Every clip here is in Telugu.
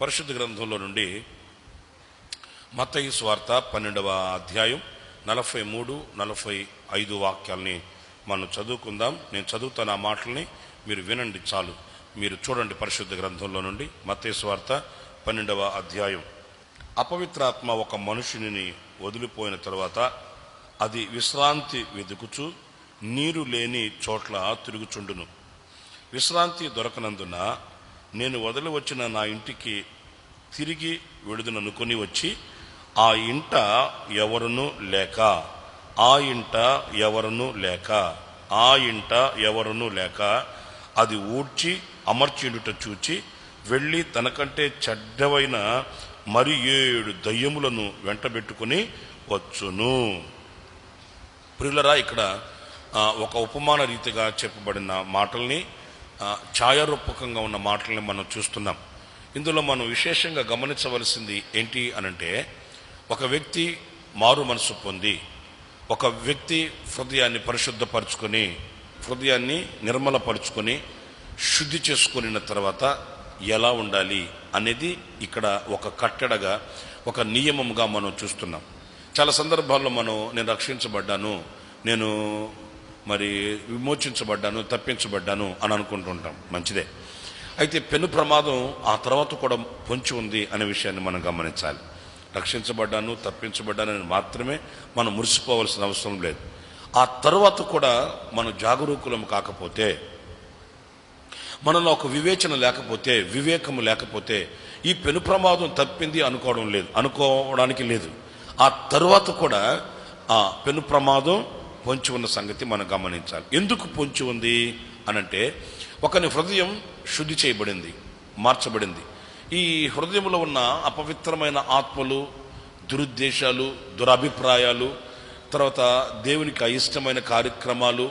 పరిశుద్ధ గ్రంథంలో నుండి మత్తయి సువార్త 12వ అధ్యాయం 43-45 వాక్యాలని మనం చదువుకుందాం. నేను చదువుతాను, ఆ మాటల్ని మీరు వినండి చాలు. మీరు చూడండి పరిశుద్ధ గ్రంథంలో నుండి మత్తయి సువార్త 12వ అధ్యాయం. అపవిత్రాత్మ ఒక మనుషుని వదిలిపోయిన తరువాత అది విశ్రాంతి వెతుకుచు నీరు లేని చోట్ల తిరుగుచుండును. విశ్రాంతి దొరకనందున నేను వదిలి వచ్చిన నా ఇంటికి తిరిగి వెడుదుననుకొని వచ్చి ఆ ఇంట ఎవరును లేక అది ఊడ్చి అమర్చిండుట చూచి వెళ్ళి తనకంటే చెడ్డవైన మరి 7 దయ్యములను వెంటబెట్టుకుని వచ్చును. ప్రియులరా, ఇక్కడ ఒక ఉపమాన రీతిగా చెప్పబడిన మాటల్ని, ఛాయారూపకంగా ఉన్న మాటల్ని మనం చూస్తున్నాం. ఇందులో మనం విశేషంగా గమనించవలసింది ఏంటి అనంటే, ఒక వ్యక్తి మారు మనసు పొంది, ఒక వ్యక్తి హృదయాన్ని పరిశుద్ధపరచుకొని, హృదయాన్ని నిర్మలపరుచుకొని, శుద్ధి చేసుకున్న తర్వాత ఎలా ఉండాలి అనేది ఇక్కడ ఒక కట్టడగా, ఒక నియమంగా మనం చూస్తున్నాం. చాలా సందర్భాల్లో నేను రక్షించబడ్డాను, నేను విమోచించబడ్డాను, తప్పించబడ్డాను అని అనుకుంటుంటాం. మంచిదే. అయితే పెను ప్రమాదం ఆ తర్వాత కూడా పొంచి ఉంది అనే విషయాన్ని మనం గమనించాలి. రక్షించబడ్డాను, తప్పించబడ్డానని మాత్రమే మనం మురిసిపోవలసిన అవసరం లేదు. ఆ తర్వాత కూడా మనం జాగరూకులం కాకపోతే, మనలో ఒక వివేచన లేకపోతే, వివేకము లేకపోతే ఈ పెను ప్రమాదం తప్పింది అనుకోవడానికి లేదు. ఆ తరువాత కూడా ఆ పెను ప్రమాదం పొంచి ఉన్న సంగతి మనం గమనించాలి. ఎందుకు పొంచి ఉంది అనంటే, ఒకని హృదయం శుద్ధి చేయబడింది, మార్చబడింది. ఈ హృదయంలో ఉన్న అపవిత్రమైన ఆత్మలు, దురుద్దేశాలు, దురభిప్రాయాలు, తర్వాత దేవునికి అయిష్టమైన కార్యక్రమాలు,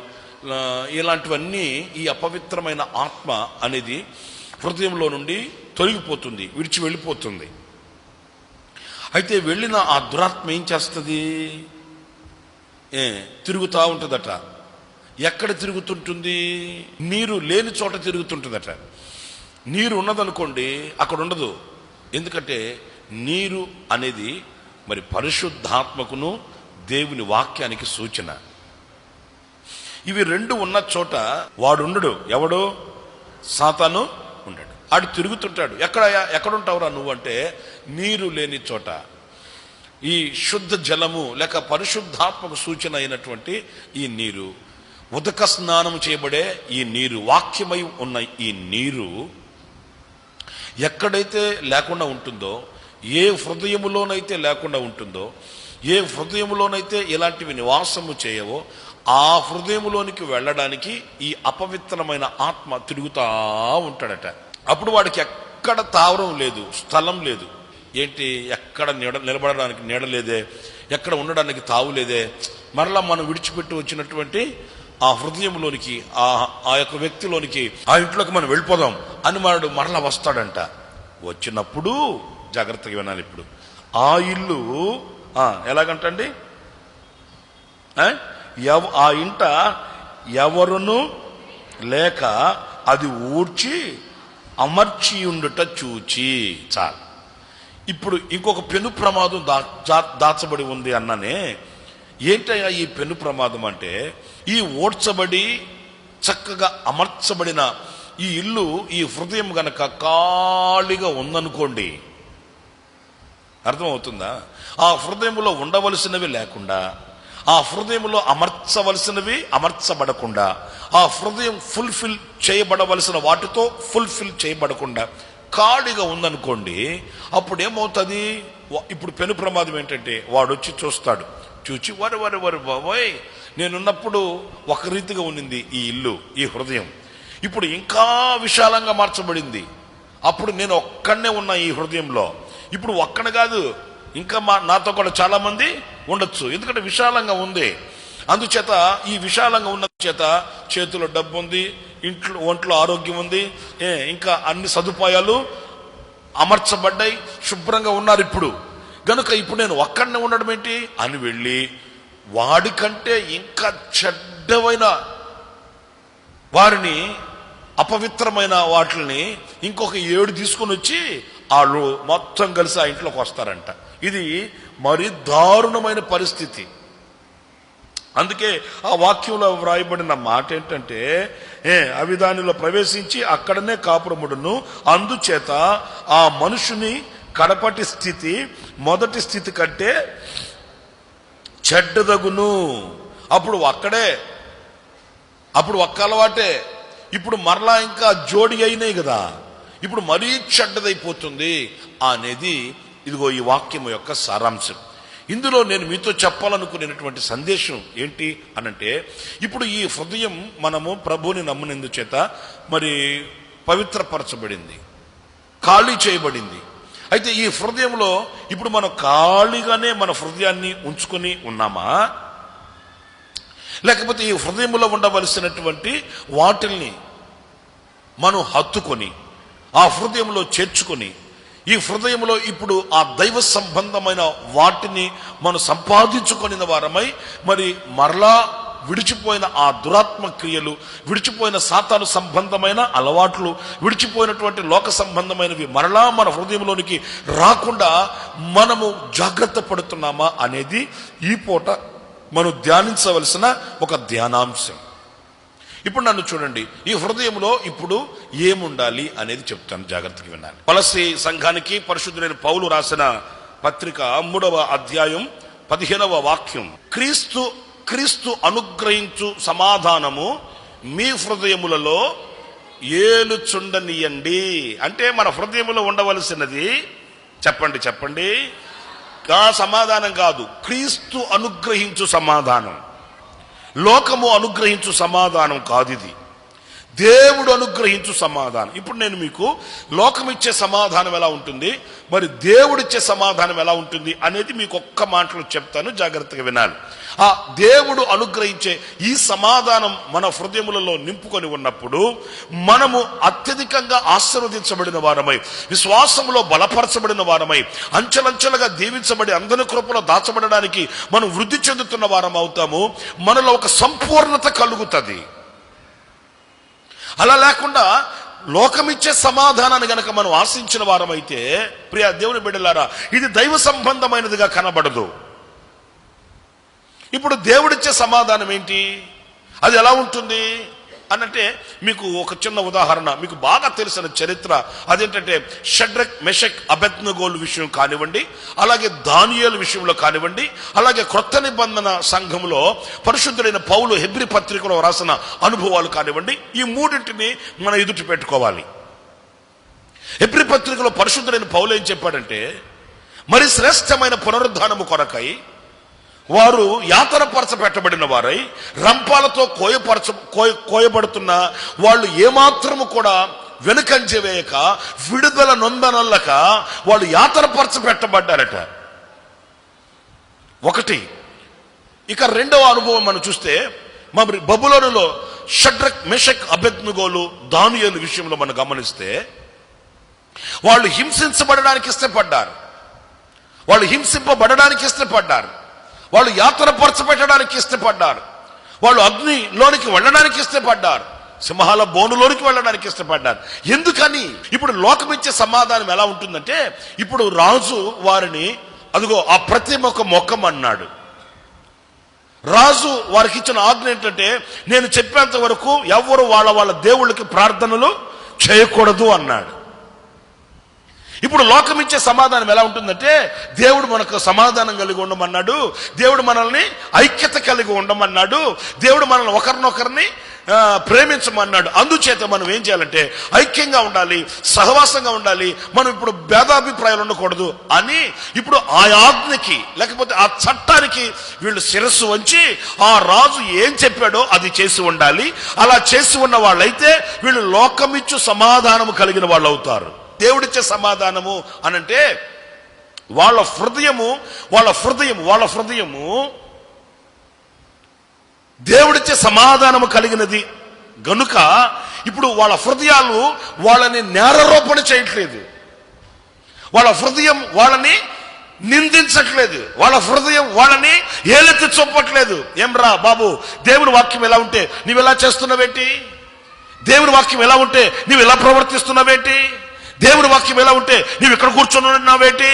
ఇలాంటివన్నీ ఈ అపవిత్రమైన ఆత్మ అనేది హృదయంలో నుండి తొలగిపోతుంది, విడిచి వెళ్ళిపోతుంది. అయితే వెళ్ళిన ఆ దురాత్మ ఏం చేస్తుంది? తిరుగుతూ ఉంటుందట. ఎక్కడ తిరుగుతుంటుంది? నీరు లేని చోట తిరుగుతుంటుందట. నీరు ఉన్నదనుకోండి, అక్కడ ఉండదు. ఎందుకంటే నీరు అనేది పరిశుద్ధాత్మకును దేవుని వాక్యానికి సూచన. ఇవి రెండు ఉన్న చోట వాడు ఉండడు. ఎవడు? సాతాను ఉండడు. ఆడు తిరుగుతుంటాడు. ఎక్కడుంటావురా నువ్వు అంటే, నీరు లేని చోట. ఈ శుద్ధ జలము లేక పరిశుద్ధాత్మకు సూచన అయినటువంటి ఈ నీరు, ఉదక స్నానం చేయబడే ఈ నీరు, వాక్యమై ఉన్న ఈ నీరు ఎక్కడైతే లేకుండా ఉంటుందో, ఏ హృదయములోనైతే లేకుండా ఉంటుందో, ఏ హృదయములోనైతే ఇలాంటివి నివాసము చేయవో, ఆ హృదయములోనికి వెళ్ళడానికి ఈ అపవిత్రమైన ఆత్మ తిరుగుతూ ఉంటాడట. అప్పుడు వాడికి ఎక్కడ తావరం లేదు, స్థలం లేదు. ఏంటి? ఎక్కడ నిలబడడానికి నీడ లేదే, ఎక్కడ ఉండడానికి తావు లేదే. మరలా మనం విడిచిపెట్టి వచ్చినటువంటి ఆ హృదయంలోనికి, ఆ యొక్క వ్యక్తిలోనికి, ఆ ఇంట్లోకి మనం వెళ్ళిపోదాం అని మరలా వస్తాడంట. వచ్చినప్పుడు జాగ్రత్తగా వినాలి. ఇప్పుడు ఆ ఇల్లు ఎలాగంటండి? ఆ ఇంట ఎవరును లేక అది ఊడ్చి అమర్చి ఉండుట చూచి. చాలు. ఇప్పుడు ఇంకొక పెను ప్రమాదం దాచబడి ఉంది అన్నానే. ఏంటయ్యా ఈ పెను ప్రమాదం అంటే, ఈ ఓడ్చబడి చక్కగా అమర్చబడిన ఈ ఇల్లు, ఈ హృదయం గనక ఖాళీగా ఉందనుకోండి, అర్థమవుతుందా? ఆ హృదయంలో ఉండవలసినవి లేకుండా, ఆ హృదయంలో అమర్చవలసినవి అమర్చబడకుండా, ఆ హృదయం ఫుల్ఫిల్ చేయబడవలసిన వాటితో ఫుల్ఫిల్ చేయబడకుండా ఖాళీగా ఉందనుకోండి, అప్పుడు ఏమవుతుంది? ఇప్పుడు పెను ప్రమాదం ఏంటంటే, వాడు వచ్చి చూస్తాడు. చూచి వరి బాబోయ్, నేనున్నప్పుడు ఒక రీతిగా ఉన్నింది ఈ ఇల్లు, ఈ హృదయం, ఇప్పుడు ఇంకా విశాలంగా మార్చబడింది. అప్పుడు నేను ఒక్కడనే ఉన్నా ఈ హృదయంలో, ఇప్పుడు ఒక్కడ కాదు, ఇంకా నాతో కూడా చాలా మంది ఉండొచ్చు. ఎందుకంటే విశాలంగా ఉంది. అందుచేత ఈ విశాలంగా ఉన్న చేత చేతిలో డబ్బు ఉంది, ఒంట్లో ఆరోగ్యం ఉంది, ఇంకా అన్ని సదుపాయాలు అమర్చబడ్డాయి, శుభ్రంగా ఉన్నారు ఇప్పుడు. గనుక ఇప్పుడు నేను ఒక్కడనే ఉండడం ఏంటి అని వెళ్ళి వాడికంటే ఇంకా చెడ్డమైన వారిని, అపవిత్రమైన వాటిని ఇంకొక 7 తీసుకొని వచ్చి వాళ్ళు మొత్తం కలిసి ఆ ఇంట్లోకి వస్తారంట. ఇది మరి దారుణమైన పరిస్థితి. అందుకే ఆ వాక్యంలో వ్రాయబడిన మాట ఏంటంటే, అవి దానిలో ప్రవేశించి అక్కడనే కాపురముడును, అందుచేత ఆ మనుషుని కడపటి స్థితి మొదటి స్థితి కంటే చెడ్డదగును. అప్పుడు ఒక్క అలవాటే, ఇప్పుడు మరలా ఇంకా జోడి అయినాయి కదా, ఇప్పుడు మరీ చెడ్డదైపోతుంది అనేది ఇదిగో ఈ వాక్యం యొక్క సారాంశం. ఇందులో నేను మీతో చెప్పాలనుకునేటువంటి సందేశం ఏంటి అనంటే, ఇప్పుడు ఈ హృదయం మనము ప్రభువుని నమ్మునందు చేత మరి పవిత్రపరచబడింది, ఖాళీ చేయబడింది. అయితే ఈ హృదయంలో ఇప్పుడు మనం ఖాళీగానే మన హృదయాన్ని ఉంచుకొని ఉన్నామా, లేకపోతే ఈ హృదయంలో ఉండవలసినటువంటి వాటిల్ని మనం హత్తుకొని ఆ హృదయంలో చేర్చుకొని ఈ హృదయంలో ఇప్పుడు ఆ దైవ సంబంధమైన వాటిని మనం సంపాదించుకొనిన వారమై మరి మరలా విడిచిపోయిన ఆ దురాత్మ క్రియలు, విడిచిపోయిన సాతాను సంబంధమైన అలవాట్లు, విడిచిపోయినటువంటి లోక సంబంధమైనవి మరలా మన హృదయంలోనికి రాకుండా మనము జాగ్రత్త పడుతున్నామా అనేది ఈ పూట మనం ధ్యానించవలసిన ఒక ధ్యానాంశం. ఇప్పుడు నన్ను చూడండి, ఈ హృదయంలో ఇప్పుడు ఏముండాలి అనేది చెప్తాను, జాగ్రత్తగా వినాలి. కొలస్సీ సంఘానికి పరిశుద్ధుడైన పౌలు రాసిన పత్రిక 3వ అధ్యాయం 15వ వాక్యం, క్రీస్తు అనుగ్రహించు సమాధానము మీ హృదయములలో ఏలుచుండనియండి. అంటే మన హృదయములో ఉండవలసినది చెప్పండి సమాధానం కాదు, క్రీస్తు అనుగ్రహించు సమాధానం. లోకము అనుగ్రహించు సమాధానం కాదు, ఇది దేవుడు అనుగ్రహించు సమాధానం. ఇప్పుడు నేను మీకు లోకం ఇచ్చే సమాధానం ఎలా ఉంటుంది, మరి దేవుడిచ్చే సమాధానం ఎలా ఉంటుంది అనేది మీకు ఒక్క మాటలో చెప్తాను, జాగ్రత్తగా వినాలి. ఆ దేవుడు అనుగ్రహించే ఈ సమాధానం మన హృదయములలో నింపుకొని ఉన్నప్పుడు మనము అత్యధికంగా ఆశీర్వదించబడిన వారమై, విశ్వాసములో బలపరచబడిన వారమై, అంచెలంచెలుగా దీవించబడి అందరి కృపలో దాచబడడానికి మనం వృద్ధి చెందుతున్న వారం అవుతాము. మనలో ఒక సంపూర్ణత కలుగుతుంది. అలా లేకుండా లోకమిచ్చే సమాధానాన్ని గనక మనం ఆశించిన వారమైతే ప్రియ దేవుని బిడ్డలారా, ఇది దైవ సంబంధమైనదిగా కనబడదు. ఇప్పుడు దేవుడిచ్చే సమాధానం ఏంటి, అది ఎలా ఉంటుంది అనంటే, మీకు ఒక చిన్న ఉదాహరణ, మీకు బాగా తెలిసిన చరిత్ర అదేంటంటే, షడ్రక్ మెషక్ అబేద్నెగోల విషయం కానివ్వండి, అలాగే దానియేలు విషయంలో కానివ్వండి, అలాగే క్రొత్త నిబంధన సంఘంలో పరిశుద్ధుడైన పౌలు హెబ్రీ పత్రికలో రాసిన అనుభవాలు కానివ్వండి, ఈ మూడింటిని మనం ఎదుటి పెట్టుకోవాలి. హెబ్రీ పత్రికలో పరిశుద్ధుడైన పౌలు ఏం చెప్పాడంటే, మరి శ్రేష్టమైన పునరుద్ధానము కొరకై వారు యాతనపరచ పెట్టబడిన వారై రంపాలతో కోయబడుతున్న వాళ్ళు ఏమాత్రము కూడా వెనుకంజ వేయక విడుదల నొందనల్లక వాళ్ళు యాతనపరచ పెట్టబడ్డారట. ఒకటి. ఇక రెండవ అనుభవం మనం చూస్తే, మరి బబులోనులో షడ్రక్ మెషక్ అబేద్నెగోలు దానియేలు విషయంలో మనం గమనిస్తే, వాళ్ళు హింసించబడడానికి ఇష్టపడ్డారు, వాళ్ళు హింసింపబడడానికి ఇష్టపడ్డారు, వాళ్ళు యాతనపరచబెట్టడానికి ఇష్టపడ్డారు, వాళ్ళు అగ్నిలోనికి వెళ్ళడానికి ఇష్టపడ్డారు, సింహాల బోనులోనికి వెళ్ళడానికి ఇష్టపడ్డారు. ఎందుకని? ఇప్పుడు లోకం ఇచ్చే సమాధానం ఎలా ఉంటుందంటే, ఇప్పుడు రాజు వారిని అదిగో ఆ ప్రతిమకు మొక్కమన్నాడు. రాజు వారికి ఇచ్చిన ఆజ్ఞ ఏంటంటే, నేను చెప్పేంత వరకు ఎవరు వాళ్ళ దేవుళ్ళకి ప్రార్థనలు చేయకూడదు అన్నాడు. ఇప్పుడు లోకం ఇచ్చే సమాధానం ఎలా ఉంటుందంటే, దేవుడు మనకు సమాధానం కలిగి ఉండమన్నాడు, దేవుడు మనల్ని ఐక్యత కలిగి ఉండమన్నాడు, దేవుడు మనల్ని ఒకరినొకరిని ప్రేమించమన్నాడు. అందుచేత మనం ఏం చేయాలంటే ఐక్యంగా ఉండాలి, సహవాసంగా ఉండాలి, మనం ఇప్పుడు భేదాభిప్రాయాలు ఉండకూడదు అని ఇప్పుడు ఆ ఆజ్ఞకి లేకపోతే ఆ చట్టానికి వీళ్ళు శిరస్సు వంచి ఆ రాజు ఏం చెప్పాడో అది చేసి ఉండాలి. అలా చేసి ఉన్న వాళ్ళైతే వీళ్ళు లోకమిచ్చు సమాధానము కలిగిన వాళ్ళు అవుతారు. దేవుడిచ్చే సమాధానము అనంటే వాళ్ళ హృదయము దేవుడిచ్చే సమాధానము కలిగినది గనుక ఇప్పుడు వాళ్ళ హృదయాలు వాళ్ళని నేరారోపణ చేయట్లేదు, వాళ్ళ హృదయం వాళ్ళని నిందించట్లేదు, వాళ్ళ హృదయం వాళ్ళని ఏలెత్తి చూపట్లేదు. ఏమ్రా బాబు, దేవుని వాక్యం ఎలా ఉంటే నీవు ఎలా చేస్తున్నావేంటి, దేవుని వాక్యం ఎలా ఉంటే నీవు ఎలా ప్రవర్తిస్తున్నావేంటి, దేవుడి వాక్యం ఎలా ఉంటే నువ్వు ఇక్కడ కూర్చొని ఉన్నావేంటి?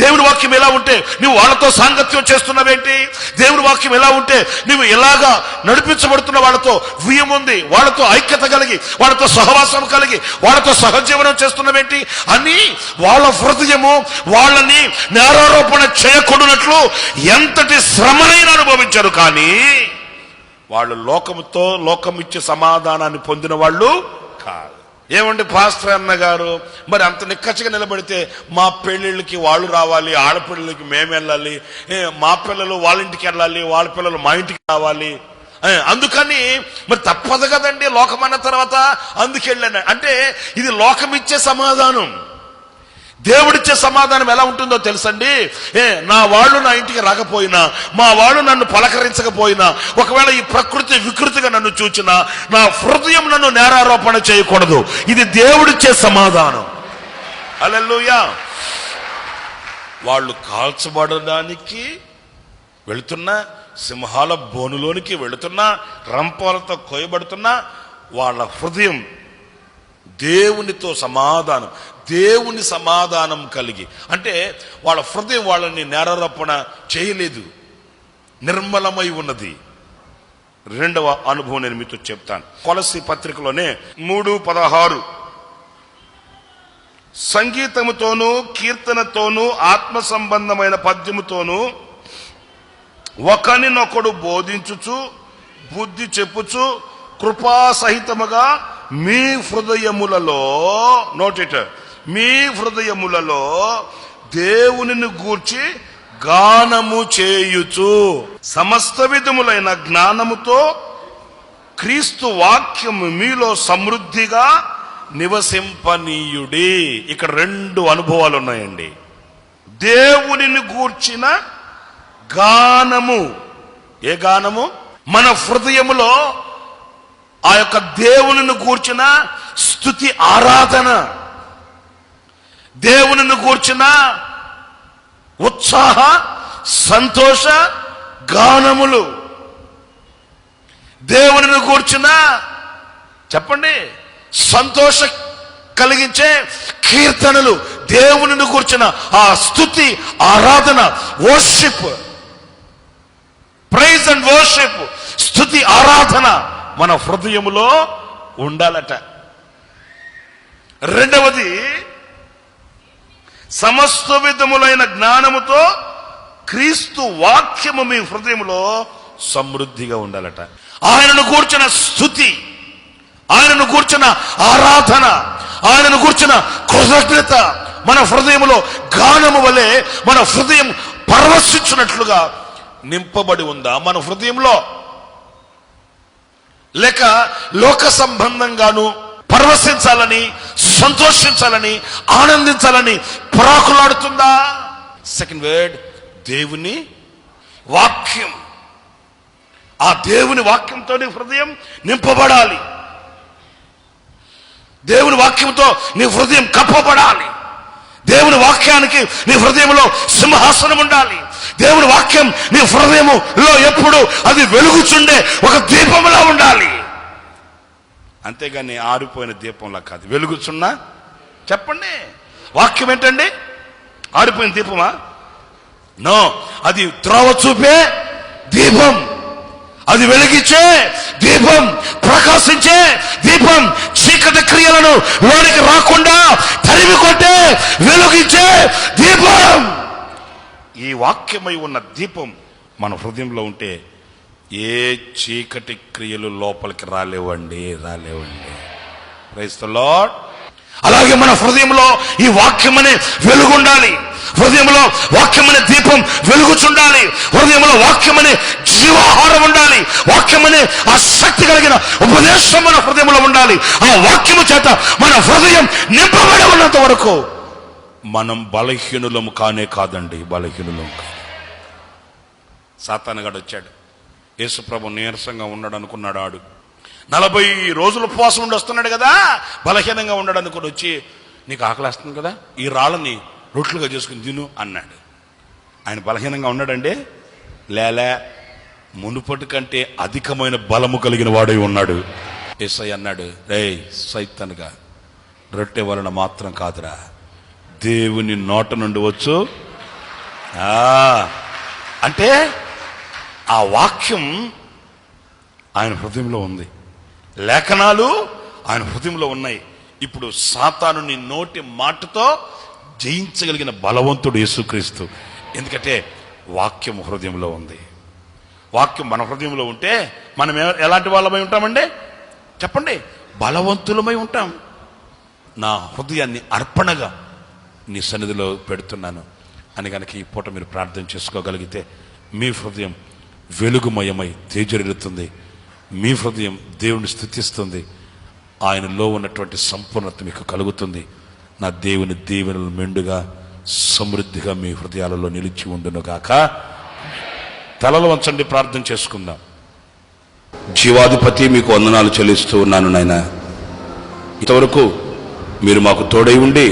దేవుడి వాక్యం ఎలా ఉంటే నువ్వు వాళ్ళతో సాంగత్యం చేస్తున్నావేంటి? దేవుడి వాక్యం ఎలా ఉంటే నువ్వు ఎలాగా నడిపించబడుతున్న వాళ్ళతో వ్యూహం ఉంది, వాళ్ళతో ఐక్యత కలిగి, వాళ్ళతో సహవాసం కలిగి, వాళ్ళతో సహజీవనం చేస్తున్నావేంటి అని వాళ్ళ హృదయము వాళ్ళని నేరారోపణ చేయకూడనట్లు ఎంతటి శ్రమనైనా అనుభవించారు. కానీ వాళ్ళు లోకం ఇచ్చే సమాధానాన్ని పొందిన వాళ్ళు కాదు. ఏమండి పాస్టర్ అన్న గారు, మరి అంత నిక్కచ్చిగా నిలబడితే మా పెళ్ళిళ్ళకి వాళ్ళు రావాలి, ఆడపిల్లలకి మేము వెళ్ళాలి, మా పిల్లలు వాళ్ళ ఇంటికి వెళ్ళాలి, వాళ్ళ పిల్లలు మా ఇంటికి రావాలి, అందుకని మరి తప్పదు కదండి లోకమన్న తర్వాత అందుకెళ్ళాను అంటే ఇది లోకం ఇచ్చే సమాధానం. దేవుడిచ్చే సమాధానం ఎలా ఉంటుందో తెలుసండి. నా వాళ్ళు నా ఇంటికి రాకపోయినా, మా వాళ్ళు నన్ను పలకరించకపోయినా, ఒకవేళ ఈ ప్రకృతి వికృతిగా నన్ను చూచినా నా హృదయం నన్ను నేరారోపణ చేయకూడదు. ఇది దేవుడిచ్చే సమాధానం. హల్లెలూయా. వాళ్ళు కాల్చబడడానికి వెళుతున్నా, సింహాల బోనులోనికి వెళుతున్నా, రంపాలతో కోయబడుతున్నా వాళ్ళ హృదయం దేవునితో సమాధానం, దేవుని సమాధానం కలిగి, అంటే వాళ్ళ హృదయం వాళ్ళని నేరారోపణ చేయలేదు, నిర్మలమై ఉన్నది. రెండవ అనుభవం నేను మీతో చెప్తాను. కొలస్సీ పత్రికలోనే 3:16 సంగీతముతోనూ కీర్తనతోనూ ఆత్మ సంబంధమైన పద్యముతోనూ ఒకనినొకడు బోధించుచు బుద్ధి చెప్పుచు కృపాసహితముగా మీ హృదయములలో, నోటిట, మీ హృదయములలో దేవునిని గూర్చి గానము చేయుచు సమస్త విధములైన జ్ఞానముతో క్రీస్తు వాక్యము మీలో సమృద్ధిగా నివసింపనీయుడి. ఇక్కడ 2 అనుభవాలు ఉన్నాయండి. దేవునిని గూర్చిన గానము. ఏ గానము? మన హృదయములో ఆ యొక్క దేవునిని గూర్చిన స్తుతి ఆరాధన, దేవునిని గూర్చిన ఉత్సాహ సంతోష గానములు, దేవునిని గూర్చిన చెప్పండి సంతోష కలిగించే కీర్తనలు, దేవునిని గూర్చిన ఆ స్తుతి ఆరాధన, వర్షిప్, ప్రైజ్ అండ్ వర్షిప్, స్తుతి ఆరాధన మన హృదయములో ఉండాలట. రెండవది సమస్త విధములైన జ్ఞానముతో క్రీస్తు వాక్యము మీ హృదయంలో సమృద్ధిగా ఉండాలట. ఆయనను కూర్చిన స్తుతి, ఆయనను కూర్చిన ఆరాధన, ఆయనను కూర్చిన కృతజ్ఞత మన హృదయంలో గానము వలె మన హృదయం పరవశించినట్లుగా నింపబడి ఉందా మన హృదయంలో? లేక లోక సంబంధంగాను పరవశించాలని, సంతోషించాలని, ఆనందించాలని పరాకులాడుతుందా? సెకండ్ వర్డ్, దేవుని వాక్యం. ఆ దేవుని వాక్యంతో నీ హృదయం నింపబడాలి. దేవుని వాక్యంతో నీ హృదయం కప్పబడాలి. దేవుని వాక్యానికి నీ హృదయంలో సింహాసనం ఉండాలి. దేవుని వాక్యం నీ హృదయములో ఎప్పుడు అది వెలుగుచుండే ఒక దీపంలా ఉండాలి. అంతేగాని ఆరిపోయిన దీపంలా కాదు, వెలుగుచున్నా. చెప్పండి, వాక్యం ఏంటండి? ఆరిపోయిన దీపమా? నో, అది త్రోవ చూపే దీపం, అది వెలిగించే దీపం, ప్రకాశించే దీపం, చీకటి క్రియలను లోనికి రాకుండా తరిమి కొట్టే వెలిగించే దీపం. ఈ వాక్యమై ఉన్న దీపం మన హృదయంలో ఉంటే ఏ చీకటి క్రియలు లోపలికి రాలేవండి. Praise the lord. అలాగే మన హృదయంలో ఈ వాక్యమనే వెలుగుండాలి. హృదయంలో వాక్యమనే దీపం వెలుగుచుండాలి. హృదయంలో వాక్యమనే జీవాహారం ఉండాలి. వాక్యమనే ఆ శక్తి కలిగిన ఉపదేశం మన హృదయంలో ఉండాలి. ఆ వాక్యము చేత మన హృదయం నింపబడి ఉన్నంత వరకు మనం బలహీనులము కాదండి, బలహీనులము కాదు. సాతానుగాడు వచ్చాడు, యేసుప్రభు నీరసంగా ఉన్నాడు అనుకున్నాడు. ఆడు 40 రోజులు ఉపవాసం ఉండి వస్తున్నాడు కదా, బలహీనంగా ఉన్నాడు అనుకుని వచ్చి, నీకు ఆకలేస్తుంది కదా, ఈ రాళ్ళని రొట్లుగా చేసుకుని తిను అన్నాడు. ఆయన బలహీనంగా ఉన్నాడండి? లేలే, మునుపటి కంటే అధికమైన బలము కలిగిన వాడై ఉన్నాడు. యేసయ్య అన్నాడు, రేయ్ సైతానుగా, రొట్టె వలన మాత్రం కాదురా, దేవుని నోట నుండి వచ్చు. అంటే ఆ వాక్యం ఆయన హృదయంలో ఉంది, లేఖనాలు ఆయన హృదయంలో ఉన్నాయి. ఇప్పుడు సాతానుని నోటి మాటతో జయించగలిగిన బలవంతుడు యేసుక్రీస్తు. ఎందుకంటే వాక్యం హృదయంలో ఉంది. వాక్యం మన హృదయంలో ఉంటే మనం ఎలాంటి వాళ్ళమై ఉంటామండి చెప్పండి? బలవంతులమై ఉంటాం. నా హృదయాన్ని అర్పణగా నీ సన్నిధిలో పెడుతున్నాను అని కనుక ఈ పూట మీరు ప్రార్థన చేసుకోగలిగితే మీ హృదయం వెలుగుమయమై తేజరిల్లుతుంది. మీ హృదయం దేవుని స్తుతిస్తుంది. ఆయనలో ఉన్నటువంటి సంపూర్ణత మీకు కలుగుతుంది. నా దేవుని దీవెనలు మెండుగా సమృద్ధిగా మీ హృదయాలలో నిలిచి ఉండునుగాక. తలలు వంచండి, ప్రార్థన చేసుకుందాం. జీవాధిపతి, మీకు వందనాలు చెల్లిస్తూ ఉన్నాను నాయనా. ఇంతవరకు మీరు మాకు తోడై ఉండి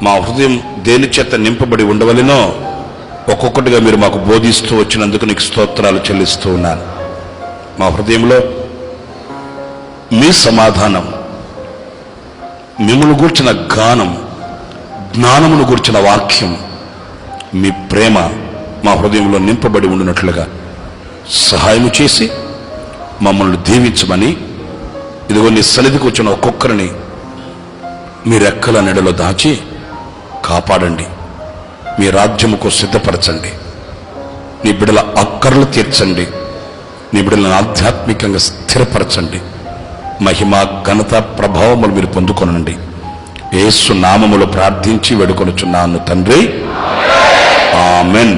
మా హృదయం దేని చేత నింపబడి ఉండవలెనో ఒక్కొక్కటిగా మీరు మాకు బోధిస్తూ వచ్చినందుకు నీకు స్తోత్రాలు చెల్లిస్తూ ఉన్నాను. మా హృదయంలో మీ సమాధానం, మిమ్మల్ని గూర్చిన గానం, జ్ఞానమును గూర్చిన వాక్యం, మీ ప్రేమ మా హృదయంలో నింపబడి ఉండినట్లుగా సహాయం చేసి మమ్మల్ని దీవించమని, ఇదిగో నీ సన్నిధికి వచ్చిన ఒక్కొక్కరిని మీ రెక్కల నెడలో దాచి కాపాడండి. మీ రాజ్యముకు సిద్ధపరచండి. నీ బిడ్డల అక్కర్లు తీర్చండి. నీ బిడ్డలను ఆధ్యాత్మికంగా స్థిరపరచండి. మహిమ, ఘనత, ప్రభావములు మీరు పొందుకొనండి. యేసు నామములో ప్రార్థించి వేడుకొనుచున్నాను తండ్రి, ఆమెన్.